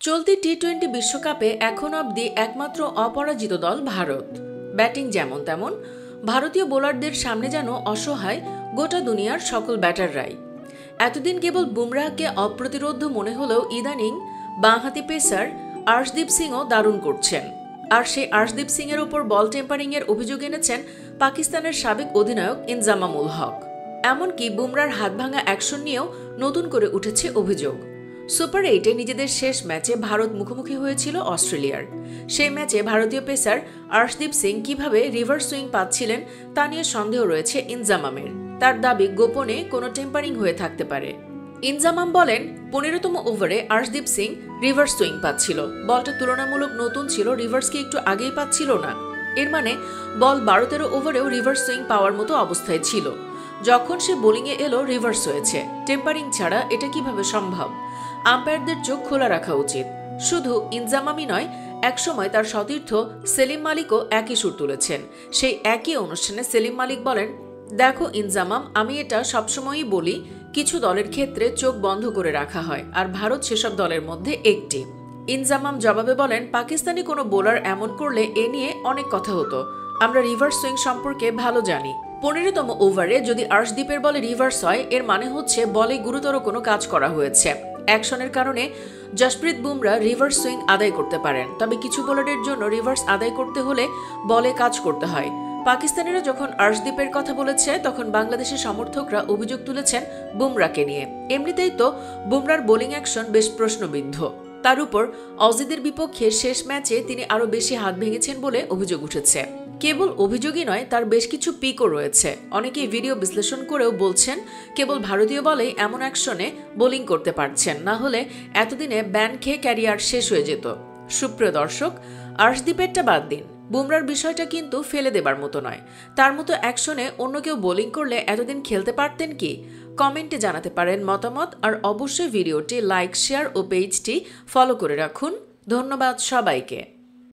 চলতি টি-20 বিশ্বকাপে এখন অবধি একমাত্র অপরাজিত দল ভারত। ব্যাটিং যেমন তেমন, ভারতীয় বোলারদের সামনে যেন অসহায় গোটা দুনিয়ার সকল ব্যাটাররাই। এতদিন কেবল বুমরাহকে অপ্রতিরোধ্য মনে হলেও ইদানিং বাঁহাতি পেসার আর্শদীপ সিংও দারুণ করছেন। আর সেই আর্শদীপ সিংয়ের ওপর বল টেম্পারিংয়ের অভিযোগ এনেছেন পাকিস্তানের সাবেক অধিনায়ক ইনজামাম উল হক। এমনকি বুমরার হাতভাঙা অ্যাকশন নিয়েও নতুন করে উঠেছে অভিযোগ। সুপার 8-এ নিজেদের শেষ ম্যাচে ভারত মুখোমুখি হয়েছিল অস্ট্রেলিয়ার। সেই ম্যাচে ভারতীয় পেসার আর্শদীপ সিং কিভাবে রিভার্স সুইং পাচ্ছিলেন তা নিয়ে সন্দেহ রয়েছে ইনজামামের। তার দাবি গোপনে কোনো টেম্পারিং হয়ে থাকতে পারে। ইনজামাম বলেন, 15তম ওভারে আর্শদীপ সিং রিভার্স সুইং পাচ্ছিল। বলটা তুলনামূলক নতুন ছিল, রিভার্সকে একটু আগেই পাচ্ছিল না। এর মানে বল 12-13 ওভারেও রিভার্স সুইং পাওয়ার মতো অবস্থায় ছিল। যখন সে বোলিংয়ে এলো রিভার্স হয়েছে। টেম্পারিং ছাড়া এটা কিভাবে সম্ভব? আম্পায়ারদের চোখ খোলা রাখা উচিত। শুধু ইনজামামই নয়, একসময় তার সতীর্থ সেলিম মালিকও একই সুর তুলেছেন। সেই একই অনুষ্ঠানে সেলিম মালিক বলেন, দেখো ইনজামাম, আমি এটা সবসময়ই বলি, কিছু দলের ক্ষেত্রে চোখ বন্ধ করে রাখা হয়, আর ভারত সেসব দলের মধ্যে একটি। ইনজামাম জবাবে বলেন, পাকিস্তানি কোনো বোলার এমন করলে এ নিয়ে অনেক কথা হতো। আমরা রিভার্স সুইং সম্পর্কে ভালো জানি। 15তম ওভারে যদি আর্শদীপের বলে রিভার্স হয়, এর মানে হচ্ছে বলে গুরুতর কোনো কাজ করা হয়েছে। অ্যাকশনের কারণে জসপ্রীত বুমরা রিভার্স সুইং আদায় করতে পারেন, তবে কিছু বোলারের জন্য রিভার্স আদায় করতে হলে বলে কাজ করতে হয়। পাকিস্তানিরা যখন আর্শদীপের কথা বলেছে, তখন বাংলাদেশের সমর্থকরা অভিযোগ তুলেছেন বুমরাকে নিয়ে। এমনিতেই তো বুমরার বোলিং অ্যাকশন বেশ প্রশ্নবিদ্ধ। তার উপর অজিদের বিপক্ষে শেষ ম্যাচে তিনি আরও বেশি হাত ভেঙেছেন বলে অভিযোগ উঠেছে। কেবল অভিযোগই নয়, তার বেশ কিছু পিকও রয়েছে। অনেকেই ভিডিও বিশ্লেষণ করেও বলছেন, কেবল ভারতীয় বলেই এমন অ্যাকশনে বোলিং করতে পারছেন, না হলে এতদিনে ব্যান খেয়ে ক্যারিয়ার শেষ হয়ে যেত। সুপ্রিয় দর্শক, আর্শদীপেরটা বাদ দিন, বুমরার বিষয়টা কিন্তু ফেলে দেবার মতো নয়। তার মতো অ্যাকশনে অন্য কেউ বোলিং করলে এতদিন খেলতে পারতেন কি? কমেন্টে জানাতে পারেন মতামত, আর অবশ্যই ভিডিওটি লাইক, শেয়ার ও পেজটি ফলো করে রাখুন। ধন্যবাদ সবাইকে।